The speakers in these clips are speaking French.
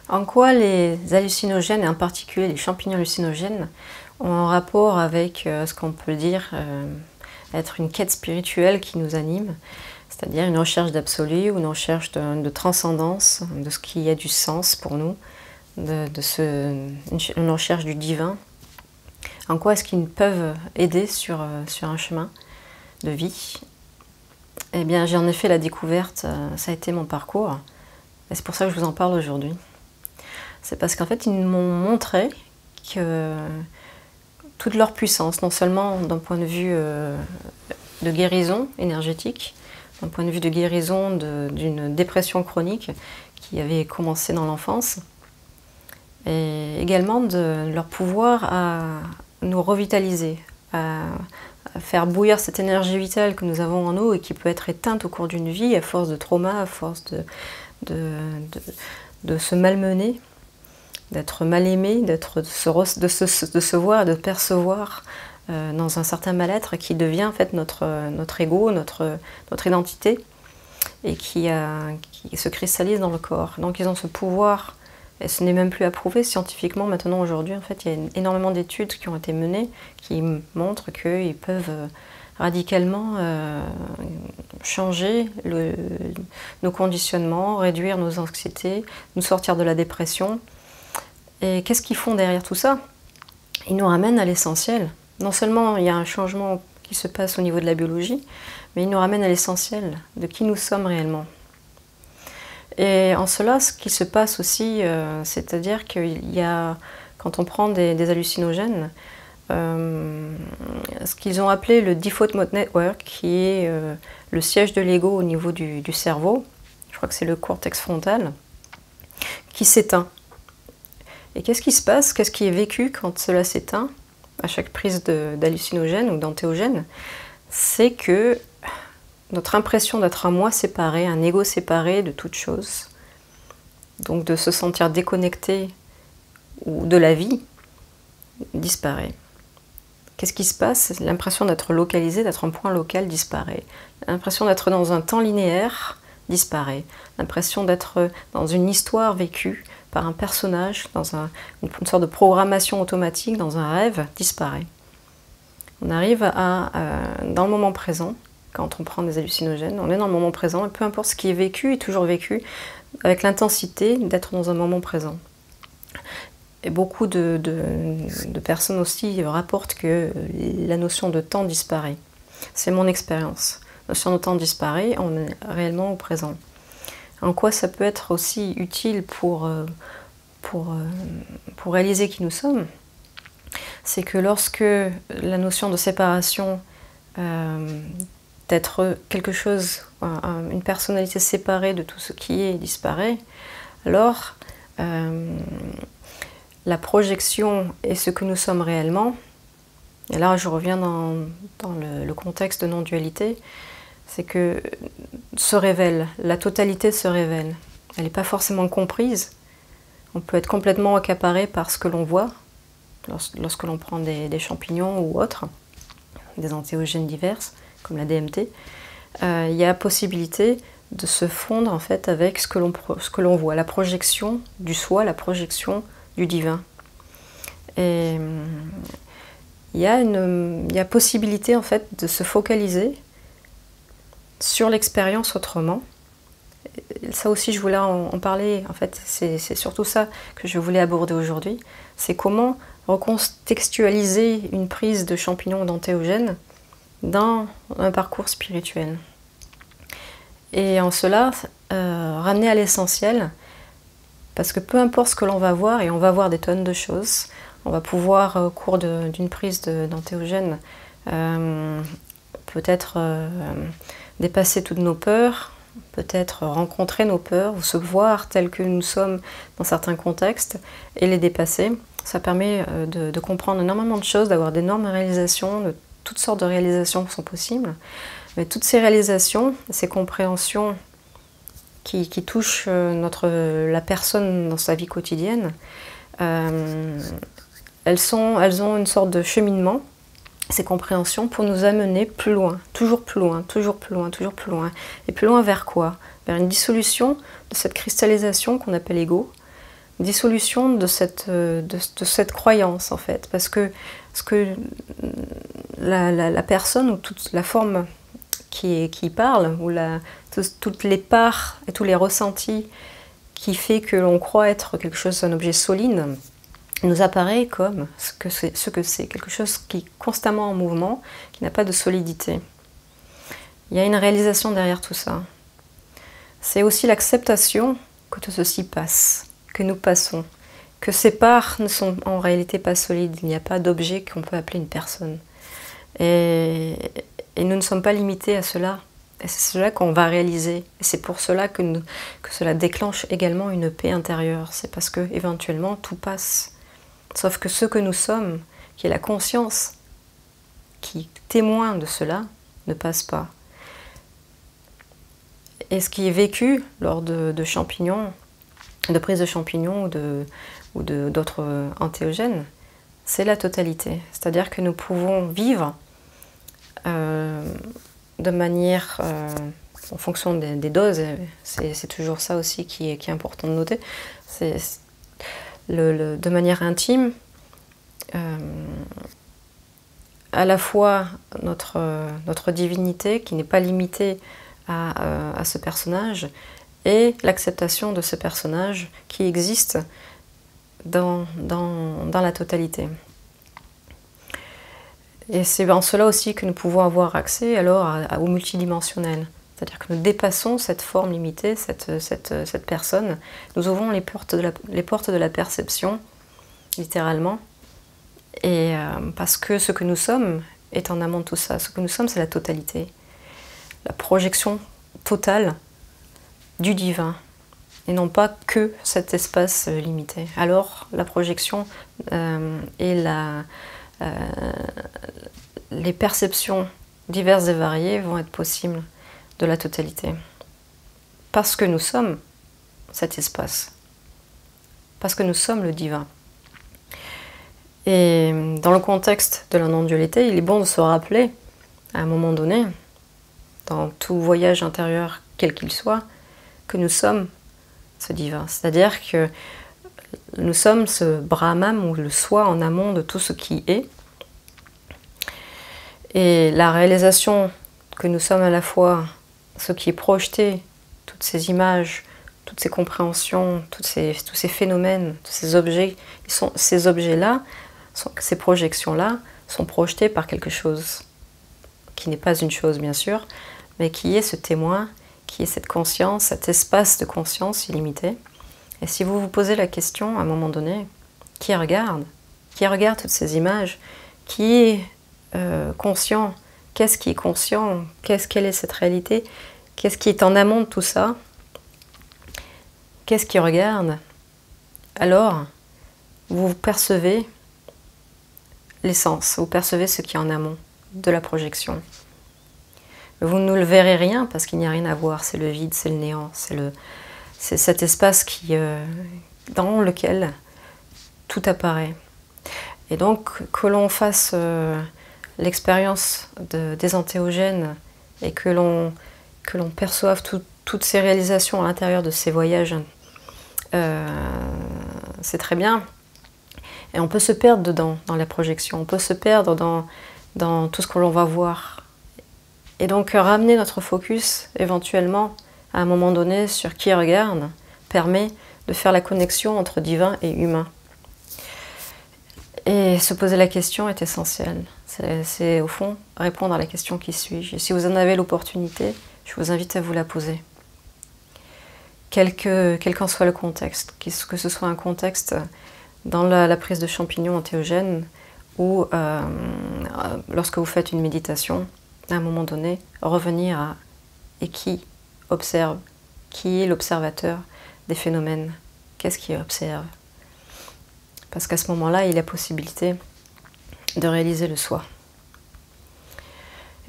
En quoi les hallucinogènes, et en particulier les champignons hallucinogènes, ont un rapport avec ce qu'on peut dire être une quête spirituelle qui nous anime, c'est-à-dire une recherche d'absolu ou une recherche de transcendance, de ce qui a du sens pour nous, une recherche du divin. En quoi est-ce qu'ils peuvent aider sur un chemin de vie? Eh bien, j'ai en effet la découverte, ça a été mon parcours, et c'est pour ça que je vous en parle aujourd'hui. C'est parce qu'en fait, ils m'ont montré que toute leur puissance, non seulement d'un point de vue de guérison énergétique, d'un point de vue de guérison d'une dépression chronique qui avait commencé dans l'enfance, et également de leur pouvoir à nous revitaliser, à faire bouillir cette énergie vitale que nous avons en nous et qui peut être éteinte au cours d'une vie à force de trauma, à force de se malmener, d'être mal aimé, de se voir, de percevoir dans un certain mal-être qui devient en fait notre ego, notre identité, et qui se cristallise dans le corps. Donc ils ont ce pouvoir, et ce n'est même plus approuvé scientifiquement maintenant aujourd'hui. En fait, il y a énormément d'études qui ont été menées qui montrent qu'ils peuvent radicalement changer nos conditionnements, réduire nos anxiétés, nous sortir de la dépression. Et qu'est-ce qu'ils font derrière tout ça? Ils nous ramènent à l'essentiel. Non seulement il y a un changement qui se passe au niveau de la biologie, mais ils nous ramènent à l'essentiel de qui nous sommes réellement. Et en cela, ce qui se passe aussi, c'est-à-dire qu'il y a, quand on prend des hallucinogènes, ce qu'ils ont appelé le Default Mode Network, qui est le siège de l'ego au niveau du cerveau, je crois que c'est le cortex frontal, qui s'éteint. Et qu'est-ce qui se passe? Qu'est-ce qui est vécu quand cela s'éteint à chaque prise d'hallucinogène ou d'antéogène? C'est que notre impression d'être un moi séparé, un ego séparé de toute chose, donc de se sentir déconnecté ou de la vie, disparaît. Qu'est-ce qui se passe? L'impression d'être localisé, d'être un point local disparaît. L'impression d'être dans un temps linéaire disparaît. L'impression d'être dans une histoire vécue par un personnage, dans une sorte de programmation automatique, dans un rêve, disparaît. On arrive dans le moment présent, quand on prend des hallucinogènes, on est dans le moment présent, et peu importe ce qui est vécu, est toujours vécu avec l'intensité d'être dans un moment présent. Et beaucoup de personnes aussi rapportent que la notion de temps disparaît. C'est mon expérience. La notion de temps disparaît, on est réellement au présent. En quoi ça peut être aussi utile pour réaliser qui nous sommes? C'est que lorsque la notion de séparation, d'être quelque chose, une personnalité séparée de tout ce qui est, disparaît, alors la projection est ce que nous sommes réellement. Et là, je reviens dans le contexte de non-dualité, c'est que se révèle, la totalité se révèle. Elle n'est pas forcément comprise. On peut être complètement accaparé par ce que l'on voit, lorsque l'on prend des champignons ou autres, des antéogènes diverses, comme la DMT. Il y a possibilité de se fondre en fait avec ce que l'on voit, la projection du soi, la projection du divin. Et il y a possibilité en fait de se focaliser sur l'expérience autrement. Et ça aussi, je voulais en parler. En fait, c'est surtout ça que je voulais aborder aujourd'hui. C'est comment recontextualiser une prise de champignons d'antéogènes dans un parcours spirituel. Et en cela, ramener à l'essentiel, parce que peu importe ce que l'on va voir, et on va voir des tonnes de choses, on va pouvoir, au cours d'une prise d'antéogène, peut-être dépasser toutes nos peurs, peut-être rencontrer nos peurs, ou se voir tels que nous sommes dans certains contextes, et les dépasser. Ça permet de comprendre énormément de choses, d'avoir d'énormes réalisations, toutes sortes de réalisations sont possibles. Mais toutes ces réalisations, ces compréhensions qui touchent la personne dans sa vie quotidienne, elles ont une sorte de cheminement, ces compréhensions, pour nous amener plus loin, toujours plus loin, toujours plus loin, toujours plus loin. Et plus loin vers quoi? Vers une dissolution de cette cristallisation qu'on appelle ego, dissolution de cette croyance en fait, parce que la personne ou toute la forme qui parle, ou toutes les parts et tous les ressentis qui fait que l'on croit être quelque chose, un objet solide, nous apparaît comme ce que c'est, quelque chose qui est constamment en mouvement, qui n'a pas de solidité. Il y a une réalisation derrière tout ça. C'est aussi l'acceptation que tout ceci passe, que nous passons, que ces parts ne sont en réalité pas solides, il n'y a pas d'objet qu'on peut appeler une personne. Et nous ne sommes pas limités à cela. Et c'est cela qu'on va réaliser. Et c'est pour cela que cela déclenche également une paix intérieure. C'est parce que éventuellement tout passe. Sauf que ce que nous sommes, qui est la conscience, qui témoin de cela, ne passe pas. Et ce qui est vécu lors de champignons, de prise de champignons ou d'autres entéogènes, c'est la totalité. C'est-à-dire que nous pouvons vivre de manière, en fonction des doses, c'est toujours ça aussi qui est important de noter, de manière intime, à la fois notre divinité qui n'est pas limitée à ce personnage, et l'acceptation de ce personnage qui existe dans la totalité. Et c'est en cela aussi que nous pouvons avoir accès alors au multidimensionnel. C'est-à-dire que nous dépassons cette forme limitée, cette personne. Nous ouvrons les portes de la perception, littéralement. Et parce que ce que nous sommes est en amont de tout ça. Ce que nous sommes, c'est la totalité. La projection totale du divin. Et non pas que cet espace limité. Alors, la projection et les perceptions diverses et variées vont être possibles de la totalité. Parce que nous sommes cet espace. Parce que nous sommes le divin. Et dans le contexte de la non-dualité, il est bon de se rappeler, à un moment donné, dans tout voyage intérieur, quel qu'il soit, que nous sommes ce divin. C'est-à-dire que nous sommes ce Brahman, ou le soi en amont de tout ce qui est. Et la réalisation que nous sommes à la fois ce qui est projeté, toutes ces images, toutes ces compréhensions, tous ces phénomènes, tous ces objets, ces objets-là, ces projections-là, sont projetés par quelque chose qui n'est pas une chose, bien sûr, mais qui est ce témoin, qui est cette conscience, cet espace de conscience illimité. Et si vous vous posez la question, à un moment donné, qui regarde toutes ces images, qui est conscient, qu'est-ce qui est conscient, quelle est cette réalité, qu'est-ce qui est en amont de tout ça, qu'est-ce qui regarde, alors vous percevez l'essence, vous percevez ce qui est en amont de la projection. Vous ne le verrez rien parce qu'il n'y a rien à voir, c'est le vide, c'est le néant, c'est cet espace dans lequel tout apparaît. Et donc que l'on fasse l'expérience des entéogènes et que l'on perçoive toutes ces réalisations à l'intérieur de ces voyages, c'est très bien. Et on peut se perdre dedans, dans la projection, on peut se perdre dans tout ce que l'on va voir. Et donc ramener notre focus éventuellement à un moment donné sur qui regarde permet de faire la connexion entre divin et humain. Et se poser la question est essentiel. C'est au fond répondre à la question qui suis-je. Et si vous en avez l'opportunité, je vous invite à vous la poser. Quel qu'en soit le contexte, que ce soit un contexte dans la prise de champignons entéogènes ou lorsque vous faites une méditation, à un moment donné, revenir à et qui observe, qui est l'observateur des phénomènes, qu'est-ce qui observe. Parce qu'à ce moment-là, il y a possibilité de réaliser le soi.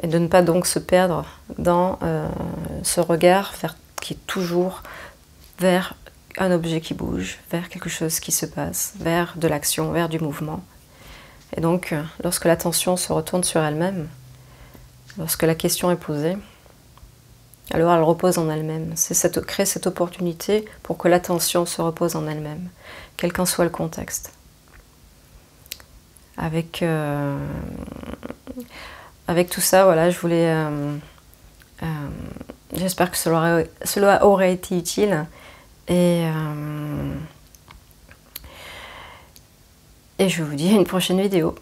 Et de ne pas donc se perdre dans ce regard qui est toujours vers un objet qui bouge, vers quelque chose qui se passe, vers de l'action, vers du mouvement. Et donc, lorsque l'attention se retourne sur elle-même, lorsque la question est posée, Alors elle repose en elle-même. C'est créer cette opportunité pour que l'attention se repose en elle-même, quel qu'en soit le contexte. Avec tout ça, voilà, je voulais... j'espère que cela aurait été utile. Et je vous dis à une prochaine vidéo.